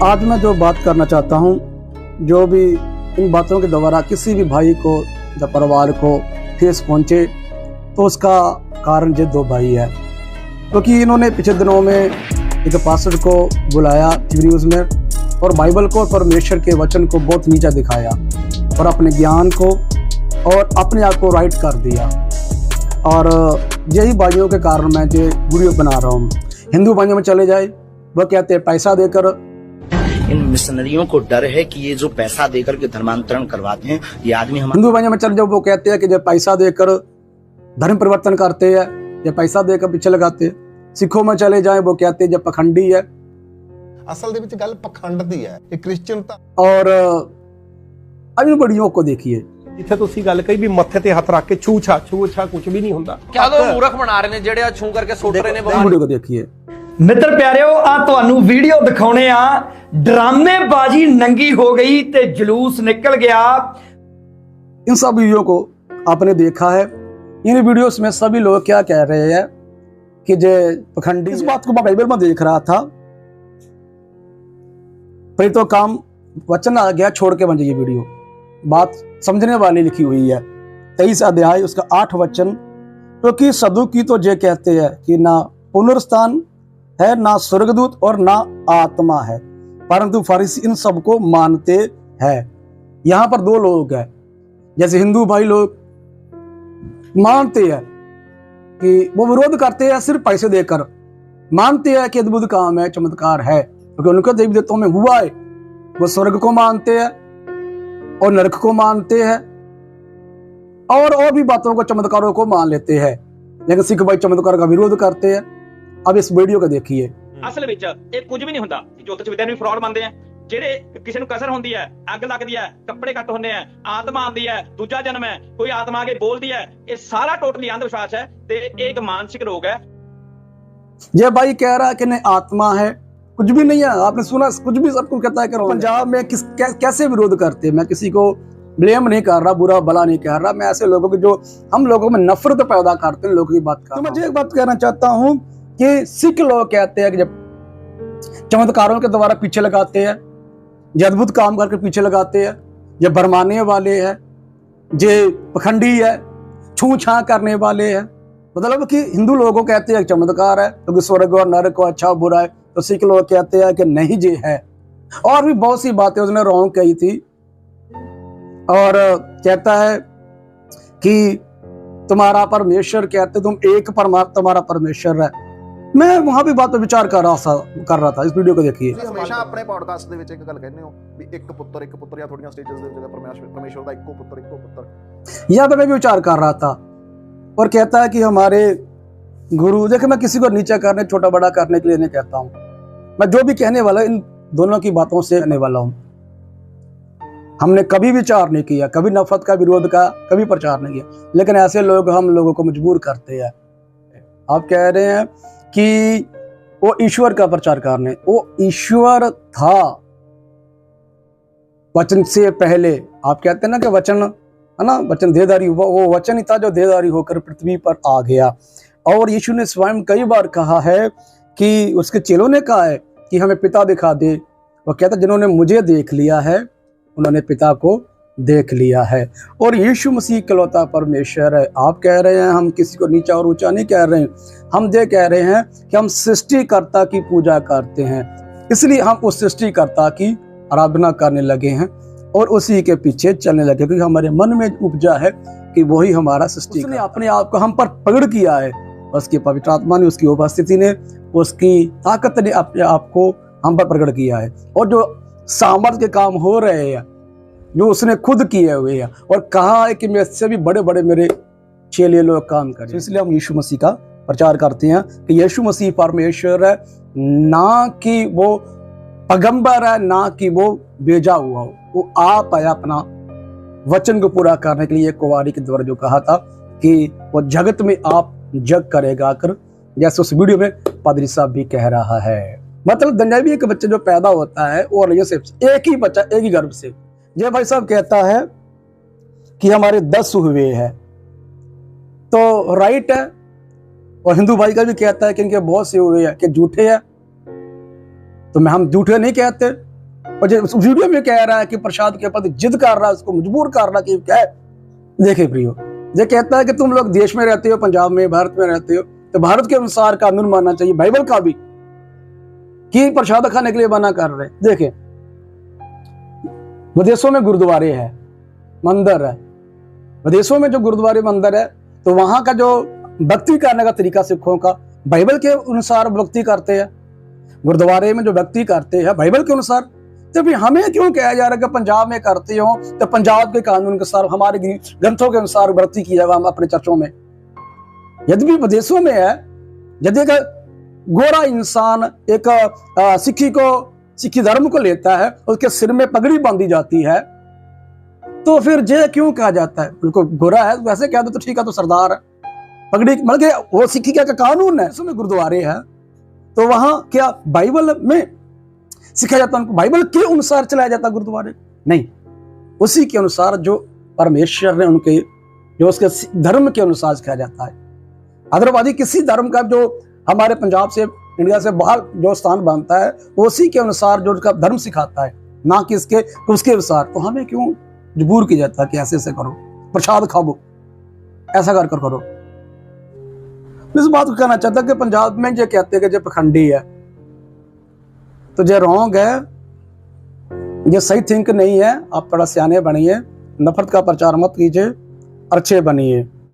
आज मैं जो बात करना चाहता हूँ, जो भी इन बातों के द्वारा किसी भी भाई को या परिवार को ठेस पहुँचे, तो उसका कारण ये दो भाई है। क्योंकि इन्होंने पिछले दिनों में एक पास्टर को बुलाया न्यूज़ में और बाइबल को और परमेश्वर के वचन को बहुत नीचा दिखाया और अपने ज्ञान को और अपने आप को राइट कर दिया। और यही भाइयों के कारण मैं ये वीडियो बना रहा हूँ। हिंदू भाइयों में चले जाए, वह कहते हैं पैसा देकर। इन मिशनरियों को डर है कि ये जो पैसा देकर के धर्मांतरण करवाते हैं, ये आदमी हम हिंदू भाइयों में चले जाओ, वो कहते हैं कि जब पैसा देकर धर्म परिवर्तन करते हैं या पैसा देकर पीछे लगाते हैं। सिखों में चले जाएं, वो कहते हैं जब पखंडी है। असल ਦੇ ਵਿੱਚ ਗੱਲ ਪਖੰਡ ਦੀ ਹੈ, ਇਹ ਕ੍ਰਿਸਚੀਅਨ ਤਾਂ। और अभी बड़ियों को देखिए, ਜਿੱਥੇ ਤੁਸੀਂ ਗੱਲ ਕਹੀ ਵੀ ਮੱਥੇ ਤੇ ਹੱਥ ਰੱਖ ਕੇ ਛੂ ਛਾ ਕੁਝ ਵੀ ਨਹੀਂ ਹੁੰਦਾ। ਕਿਆ ਦੋ ਮੂਰਖ ਬਣਾ ਰਹੇ ਨੇ ਜਿਹੜੇ ਆ ਛੂ ਕਰਕੇ ਸੁੱਟ ਰਹੇ ਨੇ वीडियो को देखिए। मित्र प्यारिओ, आ ਤੁਹਾਨੂੰ वीडियो दिखाने आ ड्रामेबाजी नंगी हो गई ते जुलूस निकल गया। इन सब वीडियो को आपने देखा है। इन वीडियोस में सभी लोग क्या कह रहे हैं कि जे पखंडी। इस बात को मैं बाइबल में देख रहा था, पर तो काम वचन आ गया छोड़ के बन जाइए वीडियो। बात समझने वाली लिखी हुई है 23 अध्याय उसका 8 वचन। क्योंकि सदूकी तो ये कहते हैं कि ना पुनरुत्थान है, ना स्वर्गदूत और ना आत्मा है, परंतु फरीसी इन सबको मानते हैं। यहां पर दो लोग हैं, जैसे हिंदू भाई लोग मानते हैं कि वो विरोध करते हैं सिर्फ पैसे देकर, मानते हैं कि अद्भुत काम है, चमत्कार है, क्योंकि उनके देवी देवताओं में हुआ है। वो स्वर्ग को मानते हैं और नरक को मानते हैं और भी बातों को, चमत्कारों को मान लेते हैं। लेकिन सिख भाई चमत्कार का विरोध करते हैं। अब इस वीडियो को देखिए। ਅਸਲ ਵਿੱਚ ਇਹ ਕੁਝ ਵੀ ਨਹੀਂ ਹੁੰਦਾ। ਜੋਤਿਸ਼ ਵਿਦਿਆ ਨੂੰ ਵੀ ਫਰਾਡ ਮੰਨਦੇ ਆ। ਜਿਹੜੇ ਕਿਸੇ ਨੂੰ ਕਸਰ ਹੁੰਦੀ ਹੈ, ਅੱਗ ਲੱਗਦੀ ਹੈ, ਕੱਪੜੇ ਕੱਟ ਹੁੰਦੇ ਆ, ਆਤਮਾ ਆਉਂਦੀ ਹੈ, ਦੂਜਾ ਜਨਮ ਹੈ, ਕੋਈ ਆਤਮਾ ਆ ਕੇ ਬੋਲਦੀ ਹੈ, ਇਹ ਸਾਰਾ ਟੋਟਲੀ ਅੰਧ ਵਿਸ਼ਵਾਸ ਹੈ ਤੇ ਇਹ ਇੱਕ ਮਾਨਸਿਕ ਰੋग है। ये भाई कह रहा है कि नहीं आत्मा है, कुछ भी नहीं है। आपने सुना, कुछ भी सबको कहता है कि पंजाब में कैसे विरोध करते हैं। मैं किसी को ब्लेम नहीं कर रहा, बुरा भला नहीं कर रहा। मैं ऐसे लोगों की जो हम लोगों में नफरत पैदा करते हैं, लोगों की बात कर रहा हूं। तो मैं एक बात कहना चाहता हूं कि सिख लोग कहते हैं कि जब चमत्कारों के द्वारा पीछे लगाते हैं, जो अद्भुत काम करके पीछे लगाते हैं, जो भरमाने वाले हैं, जो पखंडी है, छू छा करने वाले हैं। मतलब कि हिंदू लोगों कहते हैं चमत्कार है क्योंकि स्वर्ग और नरक को अच्छा बुरा है, तो सिख लोग कहते हैं कि नहीं ये है। और भी बहुत सी बातें उसने रॉन्ग कही थी। और कहता है कि तुम्हारा परमेश्वर, कहते तुम एक परमात्मा तुम्हारा परमेश्वर है। मैं वहां भी बात पर विचार कर रहा था। इस वीडियो को देखिए। ਤੁਸੀਂ ਹਮੇਸ਼ਾ ਆਪਣੇ ਪੋਡਕਾਸਟ ਦੇ ਵਿੱਚ ਇੱਕ ਗੱਲ ਕਹਿੰਦੇ ਹੋ ਵੀ ਇੱਕ ਪੁੱਤਰ ਜਾਂ ਥੋੜੀਆਂ ਸਟੇजेस ਦੇ ਵਿੱਚ ਪਰਮੇਸ਼ਵਰ ਦਾ ਇੱਕੋ ਪੁੱਤਰ। यहाँ पे मैं भी विचार कर रहा था और कहता है कि हमारे गुरु, देखिए मैं किसी को नीचा करने, छोटा बड़ा करने के लिए नहीं कहता हूँ। मैं जो भी कहने वाला इन दोनों की बातों से कहने वाला हूँ। हमने कभी विचार नहीं किया, कभी नफरत का, विरोध का कभी प्रचार नहीं किया, लेकिन ऐसे लोग हम लोगों को मजबूर करते हैं। आप कह रहे हैं कि वो ईश्वर का प्रचार करने, वो ईश्वर था वचन से पहले। आप कहते हैं ना कि वचन है ना, वचन देहधारी, वो वचन ही था जो देहधारी होकर पृथ्वी पर आ गया। और यीशु ने स्वयं कई बार कहा है कि उसके चेलों ने कहा है कि हमें पिता दिखा दे। वो कहता जिन्होंने मुझे देख लिया है उन्होंने पिता को देख लिया है। और यीशु मसीह इकलौता परमेश्वर है। आप कह रहे हैं हम किसी को नीचा और ऊंचा नहीं कह रहे हैं, हम ये कह रहे हैं कि हम सृष्टिकर्ता की पूजा करते हैं, इसलिए हम उस सृष्टिकर्ता की आराधना करने लगे हैं और उसी के पीछे चलने लगे, क्योंकि हमारे मन में उपजा है कि वही हमारा सृष्टि। उसने अपने आप को हम पर प्रकट किया है, उसकी पवित्र आत्मा ने, उसकी उपस्थिति ने, उसकी ताकत ने अपने आप को हम पर प्रकट किया है। और जो सामर्थ्य के काम हो रहे हैं जो उसने खुद किए हुए हैं, और कहा है कि मैं इससे भी बड़े बड़े मेरे चेले लोग काम करें। इसलिए हम यीशु मसीह का प्रचार करते हैं कि यीशु मसीह परमेश्वर है, ना कि वो पैगंबर है, ना कि वो भेजा हुआ हो। वो आप है अपना वचन को पूरा करने के लिए कुंवारी के द्वारा जो कहा था कि वो जगत में आप जग करेगा कर, जैसे उस वीडियो में पादरी साहब भी कह रहा है। मतलब दुनिया भी एक बच्चा जो पैदा होता है और ये सिर्फ एक ही बच्चा, एक ही गर्भ से। ये भाई साहब कहता है कि हमारे 10 हुए हैं, तो राइट है। और हिंदू भाई का भी कहता है कि इनके बहुत से हुए हैं कि झूठे हैं, तो मैं हम झूठे नहीं कहते। और जो उस वीडियो में कह रहा है कि प्रसाद के प्रति जिद कर रहा है, उसको मजबूर कर रहा है कि क्या है। देखे प्रियो, ये कहता है कि तुम लोग देश में रहते हो, पंजाब में, भारत में रहते हो, तो भारत के अनुसार कानून मानना चाहिए, बाइबल का भी, कि प्रसाद खाने के लिए मना कर रहे। देखे विदेशों में गुरुद्वारे है, मंदिर है, विदेशों में जो गुरुद्वारे मंदिर है, तो वहां का जो भक्ति करने का तरीका सिखों का बाइबल के अनुसार भक्ति करते हैं। गुरुद्वारे में जो भक्ति करते हैं बाइबल के अनुसार, तो भी हमें क्यों कहा जा रहा है कि पंजाब में करते हो तो पंजाब के कानून के अनुसार, हमारे ग्रंथों के अनुसार भक्ति की जाएगा हम अपने चर्चों में। यदि विदेशों में है, यदि एक गोरा इंसान एक सिखी धर्म को लेता है, उसके सिर में पगड़ी बांधी जाती है, तो फिर जे क्यों कहा जाता है? बिल्कुल गोरा है, वैसे कह दो तो ठीक है, तो सरदार है, पगड़ी मतलब वो सिखी क्या कानून है। उसमें गुरुद्वारे है, तो वहां क्या बाइबल में सिखाया जाता है, उनको बाइबल के अनुसार चलाया जाता गुरुद्वारे? नहीं, उसी के अनुसार जो परमेश्वर ने उनके, जो उसके धर्म के अनुसार सिखाया जाता है। अदरवादी किसी धर्म का जो हमारे पंजाब से, इंडिया से बाहर जो स्थान बनता है, उसी के अनुसार जो उसका धर्म सिखाता है, ना कि उसके अनुसार। तो हमें क्यों मजबूर किया जाता है कि ऐसे करो, प्रसाद खाओ, ऐसा कर करो। इस बात को कहना चाहता कि पंजाब में जो कहते हैं कि जो पखंडी है, तो जो रॉन्ग है, ये सही थिंक नहीं है। आप थोड़ा सियाने बनिए, नफरत का प्रचार मत कीजिए, अच्छे बनिए।